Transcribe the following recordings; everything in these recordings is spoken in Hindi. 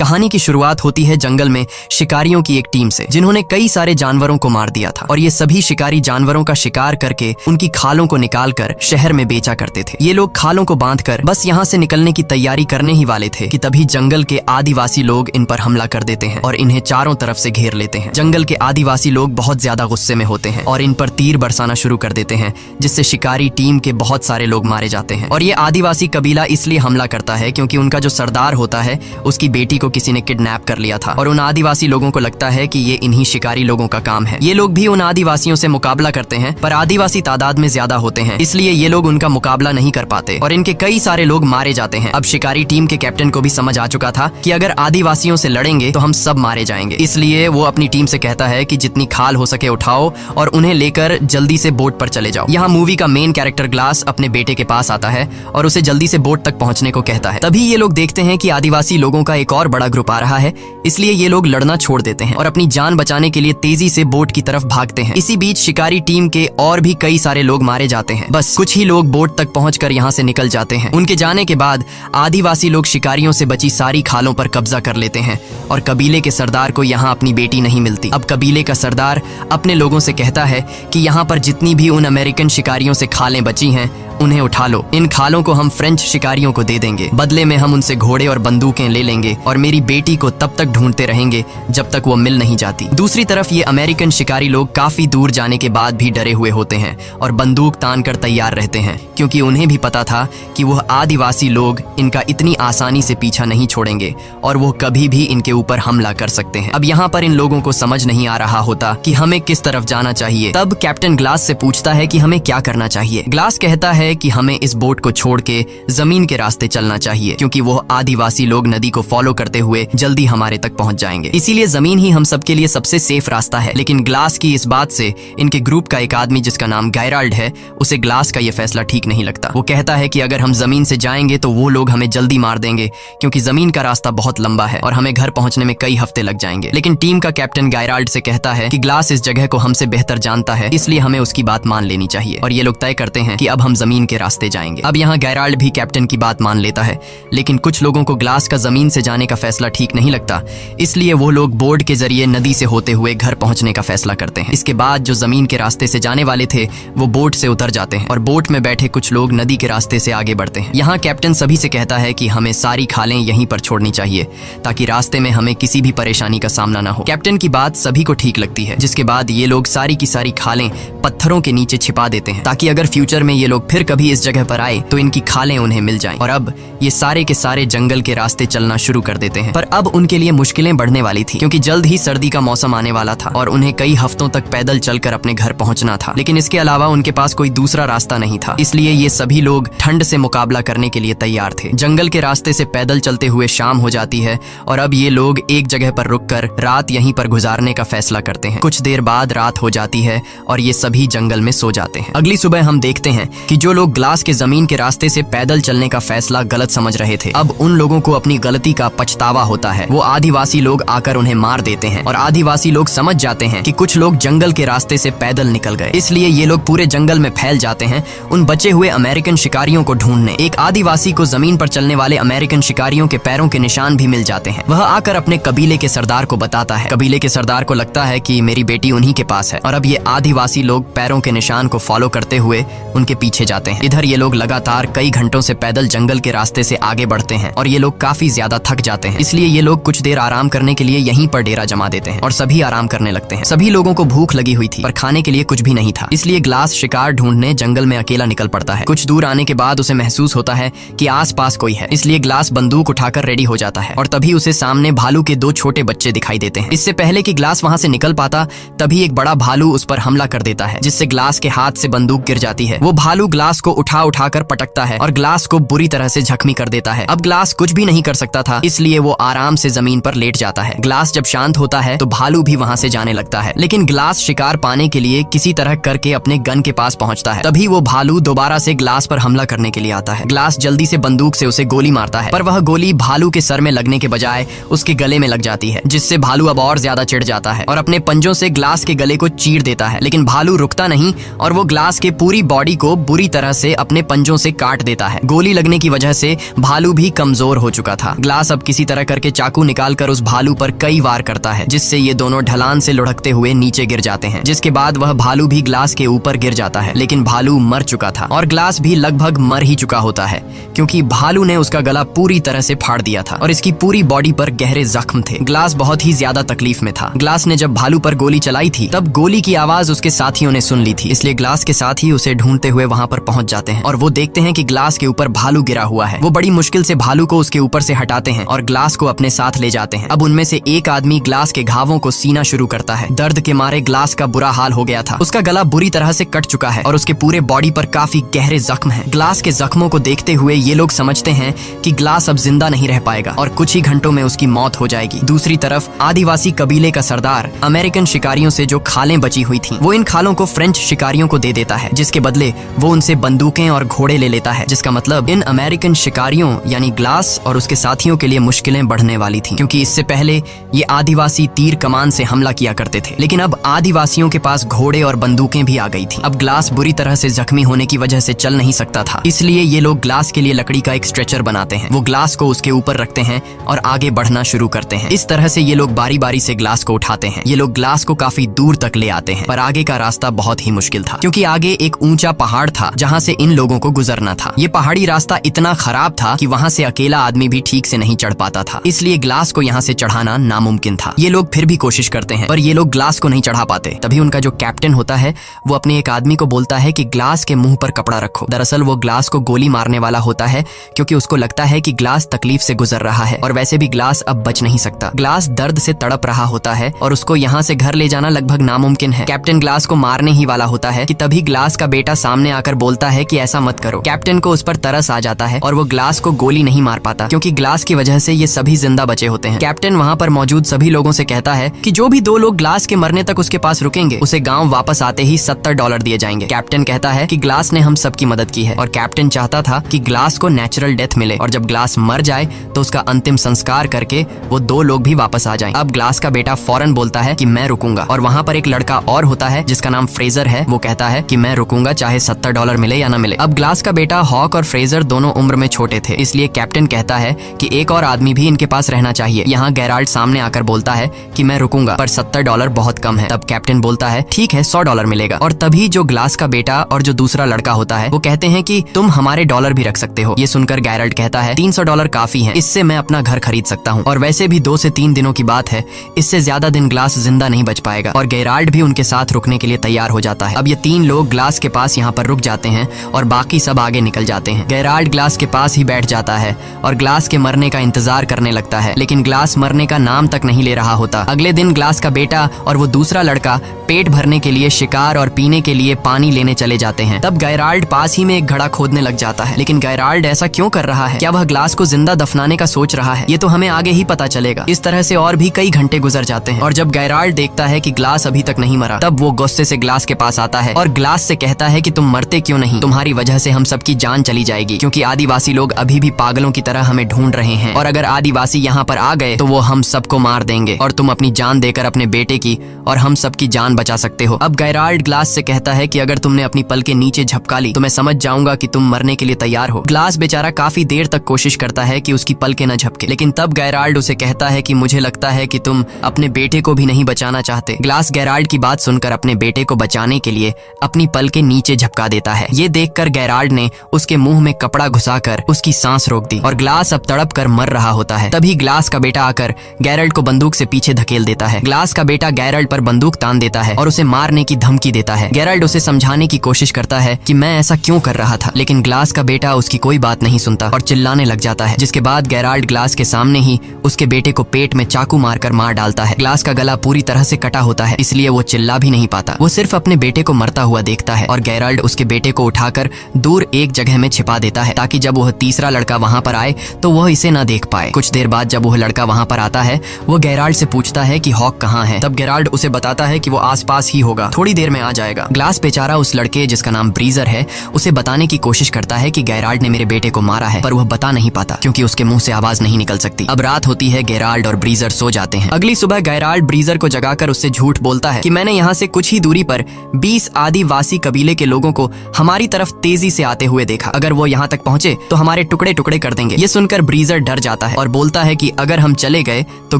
कहानी की शुरुआत होती है जंगल में शिकारियों की एक टीम से, जिन्होंने कई सारे जानवरों को मार दिया था और ये सभी शिकारी जानवरों का शिकार करके उनकी खालों को निकालकर शहर में बेचा करते थे। ये लोग खालों को बांधकर बस यहाँ से निकलने की तैयारी करने ही वाले थे कि तभी जंगल के आदिवासी लोग इन पर हमला कर देते हैं और इन्हें चारों तरफ से घेर लेते हैं। जंगल के आदिवासी लोग बहुत ज्यादा गुस्से में होते हैं और इन पर तीर बरसाना शुरू कर देते हैं, जिससे शिकारी टीम के बहुत सारे लोग मारे जाते हैं। और ये आदिवासी कबीला इसलिए हमला करता है क्योंकि उनका जो सरदार होता है उसकी बेटी को किसी ने किडनैप कर लिया था और उन आदिवासी लोगों को लगता है कि ये इन्हीं शिकारी लोगों का काम है। ये लोग भी उन आदिवासियों से मुकाबला करते हैं, पर आदिवासी तादाद में ज्यादा होते हैं, इसलिए ये लोग उनका मुकाबला नहीं कर पाते और इनके कई सारे लोग मारे जाते हैं। अब शिकारी टीम के कैप्टन को भी समझ आ चुका था कि अगर आदिवासियों से लड़ेंगे तो हम सब मारे जाएंगे, इसलिए वो अपनी टीम से कहता है कि जितनी खाल हो सके उठाओ और उन्हें लेकर जल्दी से बोट पर चले जाओ। यहाँ मूवी का मेन कैरेक्टर ग्लास अपने बेटे के पास आता है और उसे जल्दी से बोट तक पहुंचने को कहता है। तभी ये लोग देखते हैं कि आदिवासी लोगों का एक और बड़ा ग्रुप आ रहा है, इसलिए ये लोग लड़ना छोड़ देते हैं और अपनी जान बचाने के लिए तेजी से बोट की तरफ भागते हैं। इसी बीच शिकारी टीम के और भी कई सारे लोग मारे जाते हैं। बस कुछ ही लोग बोट तक पहुंचकर यहाँ से निकल जाते हैं। उनके जाने के बाद आदिवासी लोग शिकारियों से बची सारी खालों पर कब्जा कर लेते हैं और कबीले के सरदार को यहाँ अपनी बेटी नहीं मिलती। अब कबीले का सरदार अपने लोगों से कहता है कि यहाँ पर जितनी भी उन अमेरिकन शिकारियों से खालें बची हैं उन्हें उठा लो। इन खालों को हम फ्रेंच शिकारियों को दे देंगे, बदले में हम उनसे घोड़े और बंदूकें ले लेंगे और मेरी बेटी को तब तक ढूंढते रहेंगे जब तक वो मिल नहीं जाती। दूसरी तरफ ये अमेरिकन शिकारी लोग काफी दूर जाने के बाद भी डरे हुए होते हैं और बंदूक तान कर तैयार रहते हैं, क्योंकि उन्हें भी पता था कि वह आदिवासी लोग इनका इतनी आसानी से पीछा नहीं छोड़ेंगे और वो कभी भी इनके ऊपर हमला कर सकते हैं। अब यहाँ पर इन लोगों को समझ नहीं आ रहा होता कि हमें किस तरफ जाना चाहिए। तब कैप्टन ग्लास से पूछता है कि हमें क्या करना चाहिए। ग्लास कहता है कि हमें इस बोट को छोड़ के जमीन के रास्ते चलना चाहिए, क्योंकि वो आदिवासी लोग नदी को फॉलो करते हुए जल्दी हमारे तक पहुंच जाएंगे, इसीलिए जमीन ही हम सबके लिए सबसे सेफ रास्ता है। लेकिन ग्लास की इस बात से इनके ग्रुप का एक आदमी जिसका नाम गैराल्ड है, उसे ग्लास का ये फैसला ठीक नहीं लगता। वो कहता है कि अगर हम जमीन से जाएंगे तो वो लोग हमें जल्दी मार देंगे, क्योंकि जमीन का रास्ता बहुत लंबा है और हमें घर पहुंचने में कई हफ्ते लग जाएंगे। लेकिन टीम का कैप्टन गैराल्ड से कहता है कि ग्लास इस जगह को हमसे बेहतर जानता है, इसलिए हमें उसकी बात मान लेनी चाहिए और ये लोग तय करते हैं कि अब हम जमीन के रास्ते जाएंगे। अब यहाँ गैराल्ड भी कैप्टन की बात मान लेता है, लेकिन कुछ लोगों को ग्लास का जमीन से जाने का फैसला ठीक नहीं लगता, इसलिए वो लोग बोट के जरिए नदी से होते हुए घर पहुंचने का फैसला करते हैं। इसके बाद जो जमीन के रास्ते से जाने वाले थे वो बोट से उतर जाते हैं और बोट में बैठे कुछ लोग नदी के रास्ते से आगे बढ़ते हैं। यहाँ कैप्टन सभी से कहता है कि हमें सारी खालें यहीं पर छोड़नी चाहिए ताकि रास्ते में हमें किसी भी परेशानी का सामना न हो। कैप्टन की बात सभी को ठीक लगती है, जिसके बाद ये लोग सारी की सारी खालें पत्थरों के नीचे छिपा देते हैं ताकि अगर फ्यूचर में ये लोग फिर कभी इस जगह पर आए तो इनकी खालें उन्हें मिल जाएं। और अब ये सारे के सारे जंगल के रास्ते चलना शुरू कर देते हैं। पर अब उनके लिए मुश्किलें बढ़ने वाली थी, क्योंकि जल्द ही सर्दी का मौसम आने वाला था और उन्हें कई हफ्तों तक पैदल चलकर अपने घर पहुंचना था। लेकिन इसके अलावा उनके पास कोई दूसरा रास्ता नहीं था, इसलिए ये सभी लोग ठंड से मुकाबला करने के लिए तैयार थे। जंगल के रास्ते से पैदल चलते हुए शाम हो जाती है और अब ये लोग एक जगह पर रुककर रात यहीं पर गुजारने का फैसला करते हैं। कुछ देर बाद रात हो जाती है और ये सभी जंगल में सो जाते हैं। अगली सुबह हम देखते हैं कि जो लोग ग्लास के जमीन के रास्ते से पैदल चलने का फैसला गलत समझ रहे थे, अब उन लोगों को अपनी गलती का पछतावा होता है। वो आदिवासी लोग आकर उन्हें मार देते हैं और आदिवासी लोग समझ जाते हैं कि कुछ लोग जंगल के रास्ते से पैदल निकल गए, इसलिए ये लोग पूरे जंगल में फैल जाते हैं उन बचे हुए अमेरिकन शिकारियों को ढूंढने। एक आदिवासी को जमीन पर चलने वाले अमेरिकन शिकारियों के पैरों के निशान भी मिल जाते हैं। वह आकर अपने कबीले के सरदार को बताता है। कबीले के सरदार को लगता है कि मेरी बेटी उन्हीं के पास है और अब ये आदिवासी लोग पैरों के निशान को फॉलो करते हुए उनके पीछे जाते हैं। इधर ये लोग लगातार कई घंटों से पैदल जंगल के रास्ते से आगे बढ़ते हैं और ये लोग काफी ज्यादा थक जाते हैं, इसलिए ये लोग कुछ देर आराम करने के लिए यहीं पर डेरा जमा देते हैं और सभी आराम करने लगते हैं। सभी लोगों को भूख लगी हुई थी पर खाने के लिए कुछ भी नहीं था, इसलिए ग्लास शिकार ढूंढने जंगल में अकेला निकल पड़ता है। कुछ दूर आने के बाद उसे महसूस होता है कि आसपास कोई है, इसलिए ग्लास बंदूक उठाकर रेडी हो जाता है और तभी उसे सामने भालू के दो छोटे बच्चे दिखाई देते हैं। इससे पहले कि ग्लास वहां से निकल पाता तभी एक बड़ा भालू उस पर हमला कर देता है, जिससे ग्लास के हाथ से बंदूक गिर जाती है। वो भालू ग्लास को उठाकर पटकता है और ग्लास को बुरी तरह से जख्मी कर देता है। अब ग्लास कुछ भी नहीं कर सकता था, इसलिए वो आराम से जमीन पर लेट जाता है। ग्लास जब शांत होता है तो भालू भी वहां से जाने लगता है, लेकिन ग्लास शिकार पाने के लिए किसी तरह करके अपने गन के पास पहुंचता है। तभी वो भालू दोबारा से ग्लास पर हमला करने के लिए आता है। ग्लास जल्दी से बंदूक से उसे गोली मारता है, पर वह गोली भालू के सर में लगने के बजाय उसके गले में लग जाती है, जिससे भालू अब और ज्यादा चिढ़ जाता है और अपने पंजों से ग्लास के गले को चीर देता है। लेकिन भालू रुकता नहीं और वो ग्लास के पूरी बॉडी को बुरी तरह तरह से अपने पंजों से काट देता है। गोली लगने की वजह से भालू भी कमजोर हो चुका था। ग्लास अब किसी तरह करके चाकू निकालकर उस भालू पर कई वार करता है, जिससे ये दोनों ढलान से लुढ़कते हुए नीचे गिर जाते हैं, जिसके बाद वह भालू भी ग्लास के ऊपर गिर जाता है। लेकिन भालू मर चुका था और ग्लास भी लगभग मर ही चुका होता है, क्योंकि भालू ने उसका गला पूरी तरह से फाड़ दिया था और इसकी पूरी बॉडी पर गहरे जख्म थे। ग्लास बहुत ही ज्यादा तकलीफ में था। ग्लास ने जब भालू पर गोली चलाई थी तब गोली की आवाज उसके साथियों ने सुन ली थी, इसलिए ग्लास के साथ ही उसे ढूंढते हुए वहां पर पहुंच जाते हैं और वो देखते हैं कि ग्लास के ऊपर भालू गिरा हुआ है। वो बड़ी मुश्किल से भालू को उसके ऊपर से हटाते हैं और ग्लास को अपने साथ ले जाते हैं। अब उनमें से एक आदमी ग्लास के घावों को सीना शुरू करता है। दर्द के मारे ग्लास का बुरा हाल हो गया था। उसका गला बुरी तरह से कट चुका है और उसके पूरे बॉडी पर काफी गहरे जख्म हैं। ग्लास के जख्मों को देखते हुए ये लोग समझते हैं कि ग्लास अब जिंदा नहीं रह पाएगा और कुछ ही घंटों में उसकी मौत हो जाएगी। दूसरी तरफ आदिवासी कबीले का सरदार अमेरिकन शिकारियों से जो खालें बची हुई थीं, वो इन खालों को फ्रेंच शिकारियों को दे देता है, जिसके बदले वो उनसे बंदूकें और घोड़े ले लेता है, जिसका मतलब इन अमेरिकन शिकारियों यानी ग्लास और उसके साथियों के लिए मुश्किलें बढ़ने वाली थीं, क्योंकि इससे पहले ये आदिवासी तीर कमान से हमला किया करते थे, लेकिन अब आदिवासियों के पास घोड़े और बंदूकें भी आ गई थीं। अब ग्लास बुरी तरह से जख्मी होने की वजह से चल नहीं सकता था, इसलिए ये लोग ग्लास के लिए लकड़ी का एक स्ट्रेचर बनाते हैं। वो ग्लास को उसके ऊपर रखते हैं और आगे बढ़ना शुरू करते हैं। इस तरह से ये लोग बारी बारी से ग्लास को उठाते हैं। ये लोग ग्लास को काफी दूर तक ले आते हैं, पर आगे का रास्ता बहुत ही मुश्किल था, क्योंकि आगे एक ऊंचा पहाड़ था जहाँ से इन लोगों को गुजरना था। ये पहाड़ी रास्ता इतना खराब था कि वहाँ से अकेला आदमी भी ठीक से नहीं चढ़ पाता था, इसलिए ग्लास को यहाँ से चढ़ाना नामुमकिन था। ये लोग फिर भी कोशिश करते हैं, पर ये लोग ग्लास को नहीं चढ़ा पाते। तभी उनका जो कैप्टन होता है वो अपने एक आदमी को बोलता है कि ग्लास के मुंह पर कपड़ा रखो। दरअसल वो ग्लास को गोली मारने वाला होता है, क्योंकि उसको लगता है कि ग्लास तकलीफ से गुजर रहा है और वैसे भी ग्लास अब बच नहीं सकता। ग्लास दर्द से तड़प रहा होता है और उसको यहाँ से घर ले जाना लगभग नामुमकिन है। कैप्टन ग्लास को मारने ही वाला होता है कि तभी ग्लास का बेटा सामने आकर बोलता है कि ऐसा मत करो। कैप्टन को उस पर तरस आ जाता है और वो ग्लास को गोली नहीं मार पाता, क्योंकि ग्लास की वजह से ये सभी जिंदा बचे होते हैं। कैप्टन वहाँ पर मौजूद सभी लोगों से कहता है कि जो भी 2 लोग ग्लास के मरने तक उसके पास रुकेंगे उसे गाँव वापस आते ही $70 दिए जाएंगे। कैप्टन कहता है कि ग्लास ने हम सबकी मदद की है और कैप्टन चाहता था कि ग्लास को नेचुरल डेथ मिले और जब ग्लास मर जाए तो उसका अंतिम संस्कार करके वो 2 लोग भी वापस आ जाएं। अब ग्लास का बेटा फौरन बोलता है कि मैं रुकूंगा और वहाँ पर एक लड़का और होता है जिसका नाम फ्रेजर है। वो कहता है कि मैं रुकूंगा चाहे $70 मिले या ना मिले। अब ग्लास का बेटा हॉक और फ्रेजर दोनों उम्र में छोटे थे, इसलिए कैप्टन कहता है कि एक और आदमी भी इनके पास रहना चाहिए। यहाँ गेराल्ड सामने आकर बोलता है कि मैं रुकूंगा, पर $70 बहुत कम है। तब कैप्टन बोलता है ठीक है $100 मिलेगा। और तभी जो ग्लास का बेटा और जो दूसरा लड़का होता है वो कहते हैं कि तुम हमारे डॉलर भी रख सकते हो। ये सुनकर गेराल्ड कहता है $300 काफी है, इससे मैं अपना घर खरीद सकता हूँ और वैसे भी 2 से 3 दिनों की बात है, इससे ज्यादा दिन ग्लास जिंदा नहीं बच पाएगा। और गेराल्ड भी उनके साथ रुकने के लिए तैयार हो जाता है। अब ये 3 लोग ग्लास के पास यहाँ पर रुक जाते हैं और बाकी सब आगे निकल जाते हैं। गेराल्ड ग्लास के पास ही बैठ जाता है और ग्लास के मरने का इंतजार करने लगता है, लेकिन ग्लास मरने का नाम तक नहीं ले रहा होता। अगले दिन ग्लास का बेटा और वो दूसरा लड़का पेट भरने के लिए शिकार और पीने के लिए पानी लेने चले जाते हैं। तब गेराल्ड पास ही में एक घड़ा खोदने लग जाता है, लेकिन गेराल्ड ऐसा क्यों कर रहा है? क्या वह ग्लास को जिंदा दफनाने का सोच रहा है? ये तो हमें आगे ही पता चलेगा। इस तरह से और भी कई घंटे गुजर जाते हैं और जब गेराल्ड देखता है कि ग्लास अभी तक नहीं मरा, तब वो गुस्से से ग्लास के पास आता है और ग्लास से कहता है कि तुम मरते क्यों नहीं? तुम्हारी वजह से हम सबकी जान चली जाएगी, क्योंकि आदिवासी लोग अभी भी पागलों की तरह हमें ढूंढ रहे हैं और अगर आदिवासी यहाँ पर आ गए तो वो हम सबको मार देंगे और तुम अपनी जान देकर अपने बेटे की और हम सबकी जान बचा सकते हो। अब गेराल्ड ग्लास से कहता है कि अगर तुमने अपनी पल के नीचे झपका ली तो मैं समझ जाऊंगा कि तुम मरने के लिए तैयार हो। ग्लास बेचारा काफी देर तक कोशिश करता है कि उसकी पल के न झपके, लेकिन तब गेराल्ड उसे कहता है कि मुझे लगता है कि तुम अपने बेटे को भी नहीं बचाना चाहते। ग्लास गेराल्ड की बात सुनकर अपने बेटे को बचाने के लिए अपनी पल के नीचे झपका देता है। ये देखकर गेराल्ड ने उसके मुंह में कपड़ा घुसाकर उसकी सांस रोक दी और ग्लास अब तड़प कर मर रहा होता है। तभी ग्लास का बेटा आकर गेराल्ड को बंदूक से पीछे धकेल देता है। ग्लास का बेटा गेराल्ड पर बंदूक तान देता है और उसे मारने की धमकी देता है। गेराल्ड उसे समझाने की कोशिश करता है कि मैं ऐसा क्यों कर रहा था, लेकिन ग्लास का बेटा उसकी कोई बात नहीं सुनता और चिल्लाने लग जाता है, जिसके बाद गेराल्ड ग्लास के सामने ही उसके बेटे को पेट में चाकू मारकर मार डालता है। ग्लास का गला पूरी तरह से कटा होता है, इसलिए वो चिल्ला भी नहीं पाता। वो सिर्फ अपने बेटे को मरता हुआ देखता है और गेराल्ड उसके बेटे को उठाकर दूर एक जगह में छिपा देता है, ताकि जब वह तीसरा लड़का वहाँ पर आए तो वह इसे न देख पाए। कुछ देर बाद जब वह लड़का वहाँ पर आता है, वो गेराल्ड से पूछता है कि हॉक कहाँ है। तब गेराल्ड उसे बताता है कि वो आसपास ही होगा, थोड़ी देर में आ जाएगा। ग्लास बेचारा उस लड़के जिसका नाम ब्रीजर है उसे बताने की कोशिश करता है कि गेराल्ड ने मेरे बेटे को मारा है, पर वह बता नहीं पाता क्योंकि उसके मुंह से आवाज नहीं निकल सकती। अब रात होती है, गेराल्ड और ब्रीजर सो जाते हैं। अगली सुबह गेराल्ड ब्रीजर को जगाकर उससे झूठ बोलता है कि मैंने यहाँ से कुछ ही दूरी पर 20 आदिवासी कबीले के लोगों को हमारे हमारी तरफ तेजी से आते हुए देखा। अगर वो यहाँ तक पहुंचे तो हमारे टुकड़े टुकड़े कर देंगे। ये सुनकर ब्रीजर डर जाता है और बोलता है कि अगर हम चले गए तो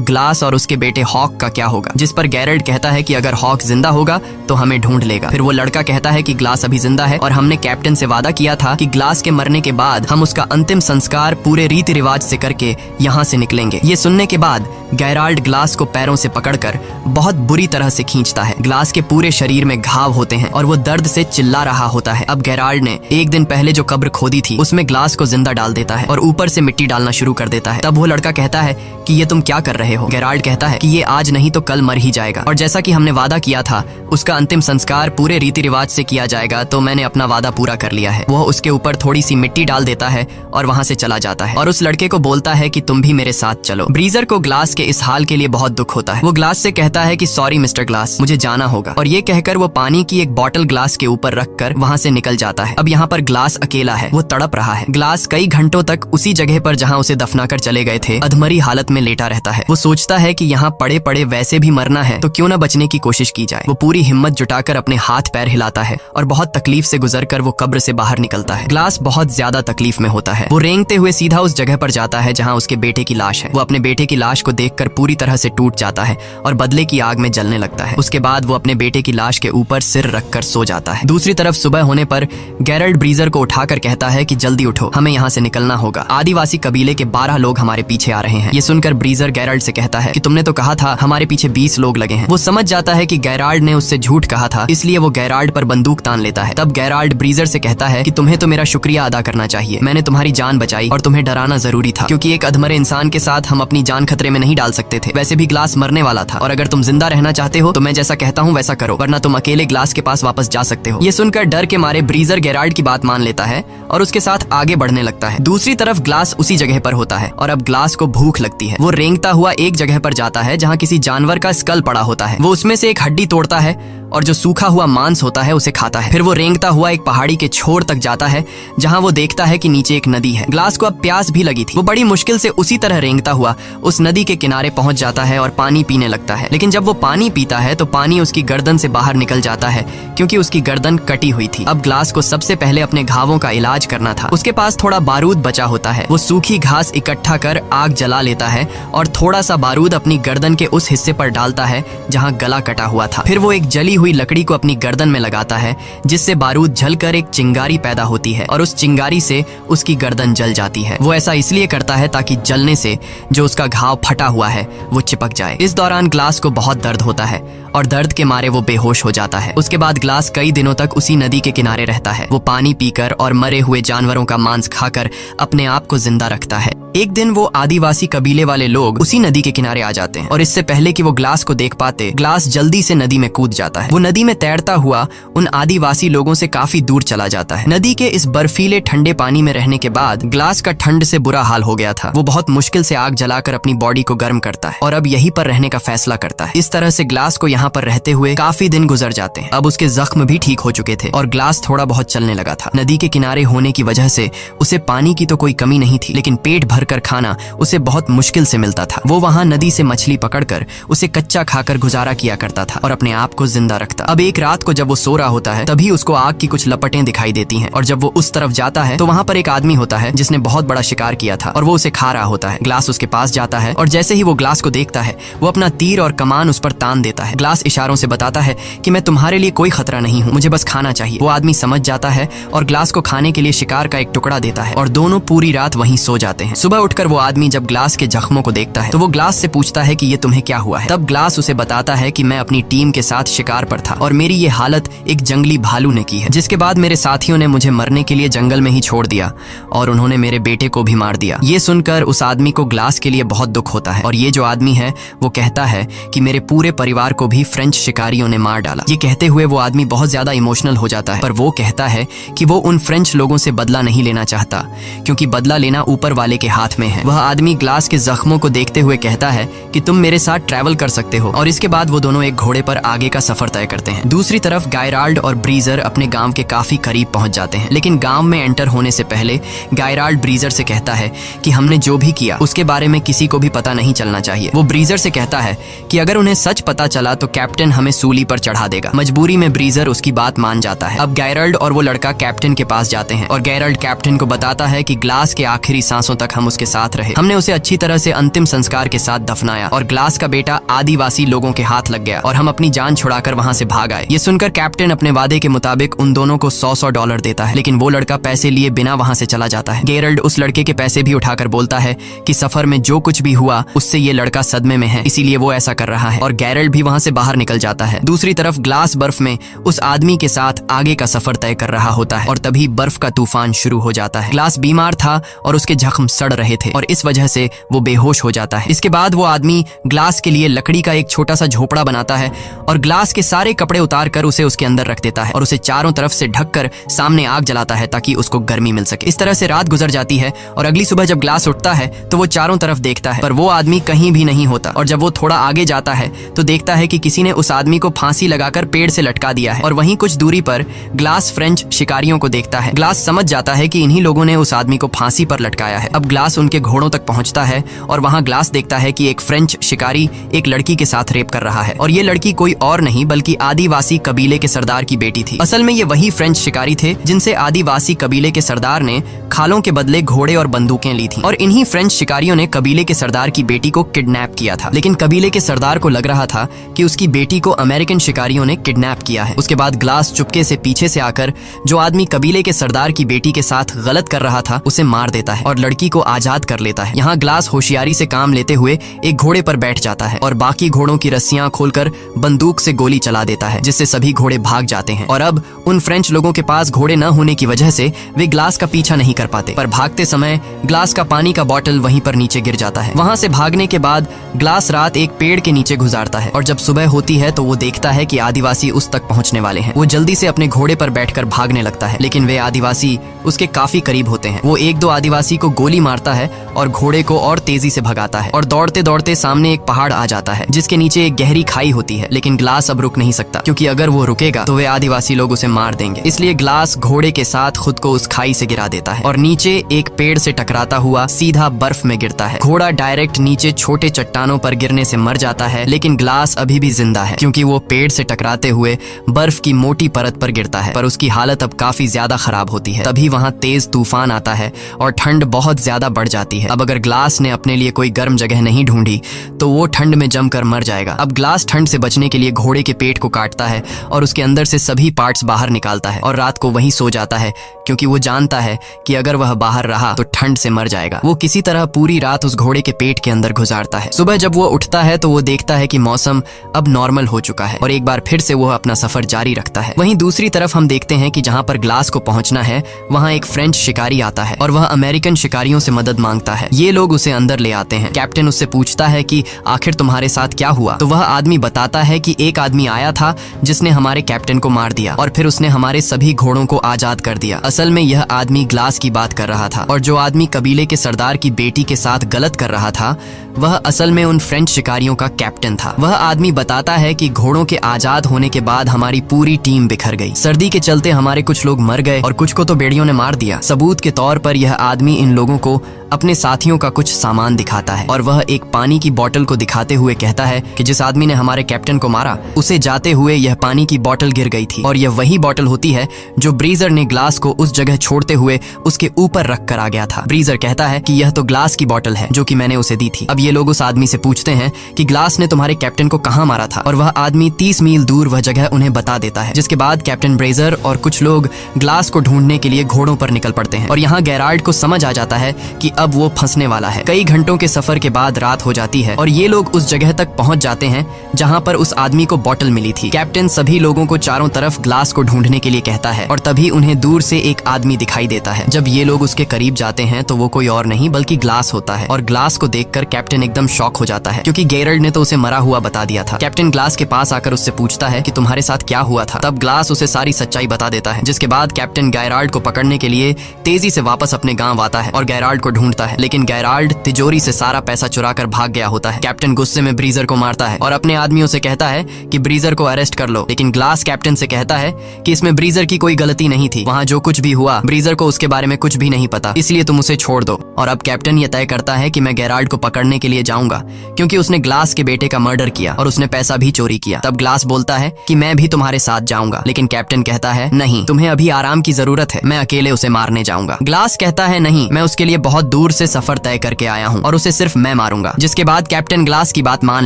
ग्लास और उसके बेटे हॉक का क्या होगा। जिस पर गैरल्ड कहता है कि अगर हॉक जिंदा होगा तो हमें ढूंढ लेगा। फिर वो लड़का कहता है कि ग्लास अभी जिंदा है और हमने कैप्टन से वादा किया था कि ग्लास के मरने के बाद हम उसका अंतिम संस्कार पूरे रीति रिवाज से करके यहाँ से निकलेंगे। ये सुनने के बाद गैराल्ड ग्लास को पैरों से पकड़कर बहुत बुरी तरह से खींचता है। ग्लास के पूरे शरीर में घाव होते हैं और वो दर्द से चिल्ला रहा होता है। अब गैराल्ड ने एक दिन पहले जो कब्र खोदी थी उसमें ग्लास को जिंदा डाल देता है और ऊपर से मिट्टी डालना शुरू कर देता है। तब वो लड़का कहता है कि ये तुम क्या कर रहे हो। गैराल्ड कहता है कि ये आज नहीं तो कल मर ही जाएगा और जैसा कि हमने वादा किया था उसका अंतिम संस्कार पूरे रीति रिवाज से किया जाएगा, तो मैंने अपना वादा पूरा कर लिया है। वो उसके ऊपर थोड़ी सी मिट्टी डाल देता है और वहाँ से चला जाता है और उस लड़के को बोलता है कि तुम भी मेरे साथ चलो। ब्रीजर को ग्लास के इस हाल के लिए बहुत दुख होता है। वो ग्लास से कहता है कि सॉरी मिस्टर ग्लास, मुझे जाना होगा, और ये कहकर वो पानी की एक बॉटल ग्लास के ऊपर रखकर वहाँ से निकल जाता है। अब यहाँ पर ग्लास अकेला है, वो तड़प रहा है। ग्लास कई घंटों तक उसी जगह पर जहाँ उसे दफनाकर चले गए थे अधमरी हालत में लेटा रहता है। वो सोचता है कि यहाँ पड़े पड़े वैसे भी मरना है तो क्यों न बचने की कोशिश की जाए। वो पूरी हिम्मत जुटाकर अपने हाथ पैर हिलाता है और बहुत तकलीफ से गुजरकर वो कब्र से बाहर निकलता है। ग्लास बहुत ज्यादा तकलीफ में होता है। वो रेंगते हुए सीधा उस जगह पर जाता है जहाँ उसके बेटे की लाश है। वो अपने बेटे की लाश को देखकर पूरी तरह से टूट जाता है और बदले की आग में जलने लगता है। उसके बाद वो अपने बेटे की लाश के ऊपर सिर रखकर सो जाता है। दूसरी तरफ सुबह होने पर गैरल्ड ब्रीजर को उठाकर कहता है कि जल्दी उठो, हमें यहाँ से निकलना होगा। आदिवासी कबीले के 12 लोग हमारे पीछे आ रहे हैं। ये सुनकर ब्रीजर गैरल्ड से कहता है कि तुमने तो कहा था हमारे पीछे 20 लोग लगे हैं। वो समझ जाता है कि गैराल्ड ने उससे झूठ कहा था, इसलिए वो गैराल्ड पर बंदूक तान लेता है। तब गैराल्ड ब्रीजर से कहता है कि तुम्हें तो मेरा शुक्रिया अदा करना चाहिए, मैंने तुम्हारी जान बचाई और तुम्हें डराना जरूरी था, क्योंकि एक अधमरे इंसान के साथ हम अपनी जान खतरे में नहीं डाल सकते थे। वैसे भी ग्लास मरने वाला था और अगर तुम जिंदा रहना चाहते हो तो मैं जैसा कहता हूँ वैसा करो, वरना तुम अकेले ग्लास के पास वापस जा सकते हो। ये सुनकर डर के मारे ब्रीजर गैराल्ड की बात मान लेता है और उसके साथ आगे बढ़ने लगता है। दूसरी तरफ ग्लास उसी जगह पर होता है और अब ग्लास को भूख लगती है। वो रेंगता हुआ एक जगह पर जाता है जहाँ किसी जानवर का स्कल पड़ा होता है। वो उसमें से एक हड्डी तोड़ता है और जो सूखा हुआ मांस होता है उसे खाता है। फिर वो रेंगता हुआ एक पहाड़ी के छोर तक जाता है जहाँ वो देखता है कि नीचे एक नदी है। ग्लास को अब प्यास भी लगी थी। वो बड़ी मुश्किल से उसी तरह रेंगता हुआ उस नदी के किनारे पहुंच जाता है और पानी पीने लगता है। लेकिन जब वो पानी पीता है तो पानी उसकी गर्दन से बाहर निकल जाता है क्योंकि उसकी गर्दन कटी हुई थी। अब ग्लास को सबसे पहले अपने घावों का इलाज करना था। उसके पास थोड़ा बारूद बचा होता है। वो सूखी घास इकट्ठा कर आग जला लेता है और थोड़ा सा बारूद अपनी गर्दन के उस हिस्से पर डालता है जहाँ गला कटा हुआ था। फिर वो एक जली हुई लकड़ी को अपनी गर्दन में लगाता है जिससे बारूद जलकर एक चिंगारी पैदा होती है और उस चिंगारी से उसकी गर्दन जल जाती है। वो ऐसा इसलिए करता है ताकि जलने से जो उसका घाव फटा हुआ है वो चिपक जाए। इस दौरान ग्लास को बहुत दर्द होता है और दर्द के मारे वो बेहोश हो जाता है। उसके बाद ग्लास कई दिनों तक उसी नदी के किनारे रहता है। वो पानी पीकर और मरे हुए जानवरों का मांस खाकर अपने आप को जिंदा रखता है। एक दिन वो आदिवासी कबीले वाले लोग उसी नदी के किनारे आ जाते हैं और इससे पहले कि वो ग्लास को देख पाते, ग्लास जल्दी से नदी में कूद जाता है। वो नदी में तैरता हुआ उन आदिवासी लोगों से काफी दूर चला जाता है। नदी के इस बर्फीले ठंडे पानी में रहने के बाद ग्लास का ठंड से बुरा हाल हो गया था। वो बहुत मुश्किल से आग जलाकर अपनी बॉडी को गर्म करता है और अब यहीं पर रहने का फैसला करता है। इस तरह से ग्लास को यहाँ पर रहते हुए काफी दिन गुजर जाते हैं। अब उसके जख्म भी ठीक हो चुके थे और ग्लास थोड़ा बहुत चलने लगा था। नदी के किनारे होने की वजह से उसे पानी की तो कोई कमी नहीं थी, लेकिन पेट भरकर खाना उसे बहुत मुश्किल से मिलता था। वो वहाँ नदी से मछली पकड़कर उसे कच्चा खाकर गुजारा किया करता था और अपने आप को जिंदा रखता। अब एक रात को जब वो सो रहा होता है तभी उसको आग की कुछ लपटें दिखाई देती हैं और जब वो उस तरफ जाता है तो वहाँ पर एक आदमी होता है जिसने बहुत बड़ा शिकार किया था और वो उसे खा रहा होता है। ग्लास उसके पास जाता है और जैसे ही वो ग्लास को देखता है वो अपना तीर और कमान उस पर तान देता है। ग्लास इशारों से बताता है कि मैं तुम्हारे लिए कोई खतरा नहीं हूँ, मुझे बस खाना चाहिए। वो आदमी समझ जाता है और ग्लास को खाने के लिए शिकार का एक टुकड़ा देता है और दोनों पूरी रात वहीं सो जाते हैं। सुबह उठकर वो आदमी जब ग्लास के जख्मों को देखता है तो वो ग्लास से पूछता है कि ये तुम्हें क्या हुआ है। तब ग्लास उसे बताता है कि मैं अपनी टीम के साथ शिकार पर था और मेरी ये हालत एक जंगली भालू ने की है, जिसके बाद मेरे साथियों ने मुझे मरने के लिए जंगल में ही छोड़ दिया और उन्होंने मेरे बेटे को भी मार दिया। ये सुनकर उस आदमी को ग्लास के लिए बहुत दुख होता है और ये जो आदमी है वो कहता है कि मेरे पूरे परिवार को भी फ्रेंच शिकारियों ने मार डाला। ये कहते हुए वो आदमी बहुत ज्यादा इमोशनल हो जाता है, पर वो कहता है कि वो उन फ्रेंच लोगों से बदला नहीं लेना चाहता क्योंकि बदला लेना ऊपर वाले के हाथ में है। वह आदमी ग्लास के जख्मों को देखते हुए कहता है कि तुम मेरे साथ ट्रैवल कर सकते हो और इसके बाद वो दोनों एक घोड़े पर आगे का सफर तय करते हैं। दूसरी तरफ गायराल्ड और ब्रीजर अपने गांव के काफी करीब पहुंच जाते हैं, लेकिन गांव में एंटर होने से पहले गायराल्ड ब्रीजर से कहता है कि हमने जो भी किया उसके बारे में किसी को भी पता नहीं चलना चाहिए। वो ब्रीजर से कहता है कि अगर उन्हें सच पता चला तो कैप्टन हमें सूली पर चढ़ा देगा। मजबूरी में ब्रीजर उसकी बात मान जाता है। अब गायराल्ड गैरल्ड और वो लड़का कैप्टन के पास जाते हैं और गैरल्ड कैप्टन को बताता है कि ग्लास के आखिरी सांसों तक हम उसके साथ रहे, हमने उसे अच्छी तरह से अंतिम संस्कार के साथ दफनाया और ग्लास का बेटा आदिवासी लोगों के हाथ लग गया और हम अपनी जान छुड़ाकर वहां से भाग आए। ये सुनकर कैप्टन अपने वादे के मुताबिक उन दोनों को $100 देता है, लेकिन वो लड़का पैसे लिए बिना वहां से चला जाता है। गैरल्ड उस लड़के के पैसे भी उठाकर बोलता है कि सफर में जो कुछ भी हुआ उससे ये लड़का सदमे में है, इसीलिए वो ऐसा कर रहा है, और गैरल्ड भी वहां से बाहर निकल जाता है। दूसरी तरफ ग्लास बर्फ में उस आदमी के साथ आगे का सफर तय कर रहा होता है और तभी बर्फ का तूफान शुरू हो जाता है। ग्लास बीमार था और उसके जख्म सड़ रहे थे और इस वजह से वो बेहोश हो जाता है। इसके बाद वो आदमी ग्लास के लिए लकड़ी का एक छोटा सा झोपड़ा बनाता है और ग्लास के सारे कपड़े उतार कर उसे उसके अंदर रख देता है और उसे चारों तरफ से ढककर सामने आग जलाता है ताकि उसको गर्मी मिल सके। इस तरह से रात गुजर जाती है और अगली सुबह जब ग्लास उठता है तो वो चारों तरफ देखता है पर वो आदमी कहीं भी नहीं होता, और जब वो थोड़ा आगे जाता है तो देखता है कि किसी ने उस आदमी को फांसी लगाकर पेड़ से लटका दिया है। और वहीं कुछ दूरी पर ग्लास फ्रेंच शिकारियों को देखता है। ग्लास समझ जाता है कि इन्हीं लोगों ने उस आदमी को फांसी पर लटकाया है। अब ग्लास उनके घोड़ों तक पहुंचता है और वहां ग्लास देखता है कि एक फ्रेंच शिकारी एक लड़की के साथ रेप कर रहा है और ये लड़की कोई और नहीं बल्कि आदिवासी कबीले के सरदार की बेटी थी। असल में ये वही फ्रेंच शिकारी थे जिनसे आदिवासी कबीले के सरदार ने खालों के बदले घोड़े और बंदूकें ली थी, और इन्हीं फ्रेंच शिकारियों ने कबीले के सरदार की बेटी को किडनैप किया था। लेकिन कबीले के सरदार को लग रहा था कि उसकी बेटी को अमेरिकन शिकारियों ने किडनैप किया है। उसके बाद ग्लास चुपके से पीछे से आकर जो आदमी कबीले के सरदार की बेटी के साथ गलत कर रहा था उसे मार देता है और लड़की को आजाद कर लेता है। यहाँ ग्लास होशियारी से काम लेते हुए एक घोड़े पर बैठ जाता है और बाकी घोड़ों की रस्सियां खोलकर बंदूक से गोली चला देता है, जिससे सभी घोड़े भाग जाते हैं। और अब उन फ्रेंच लोगों के पास घोड़े न होने की वजह से वे ग्लास का पीछा नहीं कर पाते, पर भागते समय ग्लास का पानी का बॉटल वहीं पर नीचे गिर जाता है। वहां से भागने के बाद ग्लास रात एक पेड़ के नीचे गुजारता है और जब सुबह होती है तो वो देखता है कि आदिवासी उस तक पहुंचने वाले हैं। वो जल्दी से अपने घोड़े पर बैठकर भागने लगता है, लेकिन वे आदिवासी उसके काफी करीब होते हैं। वो एक दो आदिवासी को गोली मारता है और घोड़े को और तेजी से भगाता है और दौड़ते दौड़ते सामने एक पहाड़ आ जाता है जिसके नीचे एक गहरी खाई होती है। लेकिन ग्लास अब रुक नहीं सकता क्योंकि अगर वो रुकेगा तो वे आदिवासी लोग उसे मार देंगे। इसलिए ग्लास घोड़े के साथ खुद को उस खाई से गिरा देता है और नीचे एक पेड़ से टकराता हुआ सीधा बर्फ में गिरता है। घोड़ा डायरेक्ट नीचे छोटे चट्टानों पर गिरने से मर जाता है, लेकिन ग्लास अभी भी जिंदा है क्योंकि वो पेड़ से टकराते हुए बर्फ की मोटी परत पर गिरता है। पर उसकी हालत अब काफी ज्यादा खराब होती है। तभी वहाँ तेज तूफान आता है और ठंड बहुत ज्यादा बढ़ जाती है। अब अगर ग्लास ने अपने लिए कोई गर्म जगह नहीं ढूंढी तो वो ठंड में जमकर मर जाएगा। अब ग्लास ठंड से बचने के लिए घोड़े के पेट को काटता है और उसके अंदर से सभी पार्ट्स बाहर निकालता है और रात को वहीं सो जाता है क्योंकि वो जानता है कि अगर वह बाहर रहा तो ठंड से मर जाएगा। वो किसी तरह पूरी रात उस घोड़े के पेट के अंदर गुजारता है। सुबह जब वो उठता है तो वो देखता है कि मौसम अब नॉर्मल हो चुका है और एक बार फिर से वो अपना सफर जारी रखता है। वहीं दूसरी तरफ हम देखते हैं कि जहाँ पर ग्लास को पहुंचना है वहाँ एक फ्रेंच शिकारी आता है और वह अमेरिकन शिकारियों से मदद मांगता है। ये लोग उसे अंदर ले आते हैं। कैप्टन उससे पूछता है कि आखिर तुम्हारे साथ क्या हुआ, तो वह आदमी बताता है कि एक आदमी आया था जिसने हमारे कैप्टन को मार दिया और फिर उसने हमारे सभी घोड़ों को आजाद कर दिया। असल में यह आदमी ग्लास की बात कर रहा था और जो आदमी कबीले के सरदार की बेटी के साथ गलत कर रहा था वह असल में उन फ्रेंच शिकारियों का कैप्टन था। वह आदमी बताता है कि घोड़ों के आजाद होने के बाद हमारी पूरी टीम बिखर गई। सर्दी के चलते हमारे कुछ लोग मर गए और कुछ को तो बेड़ियों ने मार दिया। सबूत के तौर पर यह आदमी इन लोगों को अपने साथियों का कुछ सामान दिखाता है और वह एक पानी की बोतल को दिखाते हुए कहता है कि जिस आदमी ने हमारे कैप्टन को मारा उसे जाते हुए यह पानी की बोतल गिर गई थी और यह वही बोतल होती है जो ब्रीजर ने ग्लास को उस जगह छोड़ते हुए उसके ऊपर रख कर आ गया था। ब्रीजर कहता है कि यह तो ग्लास की बोतल है जो कि मैंने उसे दी थी। अब ये लोग उस आदमी से पूछते हैं कि ग्लास ने तुम्हारे कैप्टन को कहाँ मारा था और वह आदमी 30 मील दूर वह जगह उन्हें बता देता है। जिसके बाद कैप्टन ब्रेजर और कुछ लोग ग्लास को ढूंढने के लिए घोड़ों पर निकल पड़ते हैं और यहाँ गैराल्ड को समझ आ जाता है कि अब वो फंसने वाला है। कई घंटों के सफर के बाद रात हो जाती है और ये लोग उस जगह तक पहुंच जाते हैं जहाँ पर उस आदमी को बोतल मिली थी। कैप्टन सभी लोगों को चारों तरफ ग्लास को ढूंढने के लिए कहता है और तभी उन्हें दूर से एक आदमी दिखाई देता है। जब ये लोग उसके करीब जाते हैं तो वो कोई और नहीं बल्कि ग्लास होता है और ग्लास को देखकर कैप्टन एकदम शॉक हो जाता है क्योंकि गैराल्ड ने तो उसे मरा हुआ बता दिया था। कैप्टन ग्लास के पास आकर उससे पूछता है कि तुम्हारे साथ क्या हुआ था। तब ग्लास उसे सारी सच्चाई बता देता है। जिसके बाद कैप्टन गैराल्ड को पकड़ने के लिए तेजी से वापस अपने गाँव आता है और गैराल्ड को ढूंढता है, लेकिन गेराल्ड तिजोरी से सारा पैसा चुरा कर भाग गया होता है। कैप्टन गुस्से में ब्रीजर को मारता है और अपने आदमियों से कहता है कि ब्रीजर को अरेस्ट कर लो, लेकिन ग्लास कैप्टन से कहता है कि इसमें ब्रीजर की कोई गलती नहीं थी, वहाँ जो कुछ भी हुआ ब्रीजर को उसके बारे में कुछ भी नहीं पता, इसलिए तुम उसे छोड़ दो। और अब कैप्टन ये तय करता है कि मैं गेराल्ड को पकड़ने के लिए जाऊंगा, क्योंकि उसने ग्लास के बेटे का मर्डर किया और उसने पैसा भी चोरी किया। तब ग्लास बोलता है कि मैं भी तुम्हारे साथ जाऊंगा, लेकिन कैप्टन कहता है नहीं, तुम्हें अभी आराम की जरूरत है, मैं अकेले उसे मारने जाऊंगा। ग्लास कहता है नहीं, मैं उसके लिए बहुत दूर से सफर तय करके आया हूँ और उसे सिर्फ मैं मारूंगा। जिसके बाद कैप्टन ग्लास की बात मान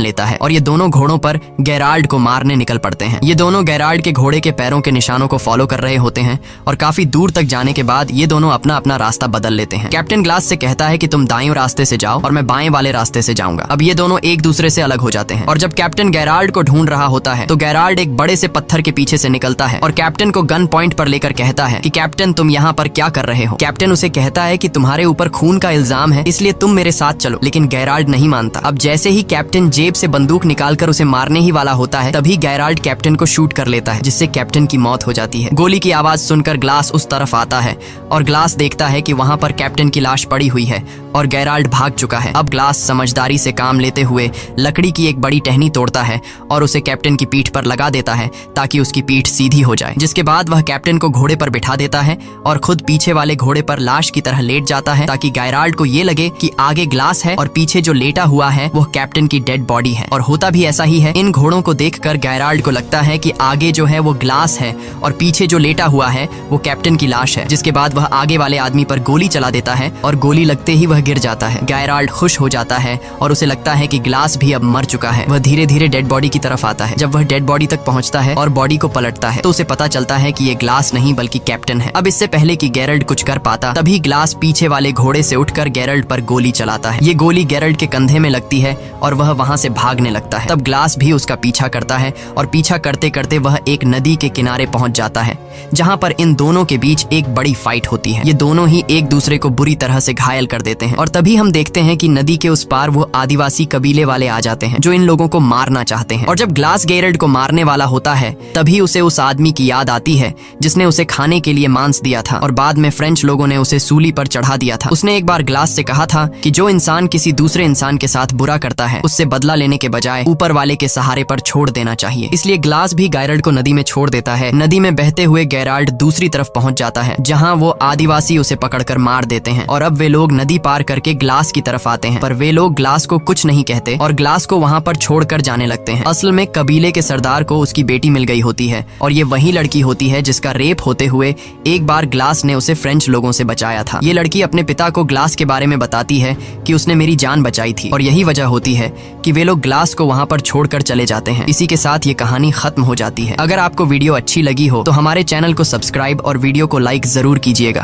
लेता है और ये दोनों घोड़ों पर गेराल्ड को मारने निकल पड़ते हैं। ये दोनों गेराल्ड के घोड़े के पैरों के निशानों को फॉलो कर रहे होते हैं और काफी दूर तक जाने के बाद ये दोनों अपना अपना रास्ता बदल लेते हैं। कैप्टन ग्लास से कहता है कि तुम दाएं रास्ते से जाओ और मैं बाएं वाले रास्ते से जाऊंगा। अब ये दोनों एक दूसरे से अलग हो जाते हैं और जब कैप्टन गेराल्ड को ढूंढ रहा होता है तो गेराल्ड एक बड़े से पत्थर के पीछे से निकलता है और कैप्टन को गन पॉइंट पर लेकर कहता है कि कैप्टन तुम यहाँ पर क्या कर रहे हो। कैप्टन उसे कहता है कि तुम्हारे ऊपर खून का इल्जाम है, इसलिए तुम मेरे साथ चलो, लेकिन गेराल्ड नहीं मानता। अब जैसे ही कैप्टन जेब से बंदूक निकालकर उसे मारने ही वाला होता है तभी गेराल्ड कैप्टन को शूट कर लेता है, जिससे कैप्टन की मौत हो जाती है। गोली की आवाज सुनकर ग्लास उस तरफ आता है और ग्लास देखता है कि वहाँ पर कैप्टन की लाश पड़ी हुई है और गेराल्ड भाग चुका है। अब ग्लास समझदारी से काम लेते हुए लकड़ी की एक बड़ी टहनी तोड़ता है और उसे कैप्टन की पीठ पर लगा देता है ताकि उसकी पीठ सीधी हो जाए। जिसके बाद वह कैप्टन को घोड़े पर बिठा देता है और खुद पीछे वाले घोड़े पर लाश की तरह लेट जाता है ताकि गेराल्ड को ये लगे कि आगे ग्लास है और पीछे जो लेटा हुआ है वो कैप्टन की डेड बॉडी है। और होता भी ऐसा ही है। इन घोड़ों को देखकर गेराल्ड को लगता है कि आगे जो है वो ग्लास है और पीछे जो लेटा हुआ है वो कैप्टन की लाश है। जिसके बाद वह आगे वाले आदमी पर गोली चला देता है और गोली लगते ही वह गिर जाता है। गेराल्ड खुश हो जाता है और उसे लगता है कि ग्लास भी अब मर चुका है। वह धीरे धीरे डेड बॉडी की तरफ आता है। जब वह डेड बॉडी तक पहुंचता है और बॉडी को पलटता है तो उसे पता चलता है कि ये ग्लास नहीं बल्कि कैप्टन है। अब इससे पहले कि गेराल्ड कुछ कर पाता तभी ग्लास पीछे वाले घोड़े से उठकर गेराल्ड पर गोली चलाता है। ये गोली गेराल्ड के कंधे में लगती है और वह वहां से भागने लगता है। तब ग्लास भी उसका पीछा करता है और पीछा करते करते वह एक नदी के किनारे पहुंच जाता है जहां पर इन दोनों के बीच एक बड़ी फाइट होती है। ये दोनों ही एक दूसरे को बुरी तरह से घायल कर देते हैं और तभी हम देखते हैं कि नदी के उस पार वो आदिवासी कबीले वाले आ जाते हैं जो इन लोगों को मारना चाहते हैं। और जब ग्लास गेराल्ड को मारने वाला होता है तभी उसे उस आदमी की याद आती है जिसने उसे खाने के लिए मांस दिया था और बाद में फ्रेंच लोगों ने उसे सूली पर चढ़ा दिया था। उसने एक बार ग्लास से कहा था कि जो इंसान किसी दूसरे इंसान के साथ बुरा करता है उससे बदला लेने के बजाय ऊपर वाले के सहारे पर छोड़ देना चाहिए। इसलिए ग्लास भी गेराल्ड को नदी में छोड़ देता है। नदी में बहते हुए गेराल्ड दूसरी तरफ पहुंच जाता है जहां वो आदिवासी उसे पकड़कर मार देते हैं और अब वे लोग नदी पार करके ग्लास की तरफ आते हैं, पर वे लोग ग्लास को कुछ नहीं कहते और ग्लास को वहां पर छोड़कर जाने लगते हैं। असल में कबीले के सरदार को उसकी बेटी मिल गई होती है और ये वही लड़की होती है जिसका रेप होते हुए एक बार ग्लास ने उसे फ्रेंच लोगों से बचाया था। ये लड़की अपने पिता को ग्लास के बारे में बताती है कि उसने मेरी जान बचाई थी और यही वजह होती है कि वे लोग ग्लास को वहां पर छोड़कर चले जाते हैं। इसी के साथ ये कहानी खत्म हो जाती है। अगर आपको वीडियो अच्छी लगी हो तो हमारे चैनल को सब्सक्राइब और वीडियो को लाइक जरूर कीजिएगा।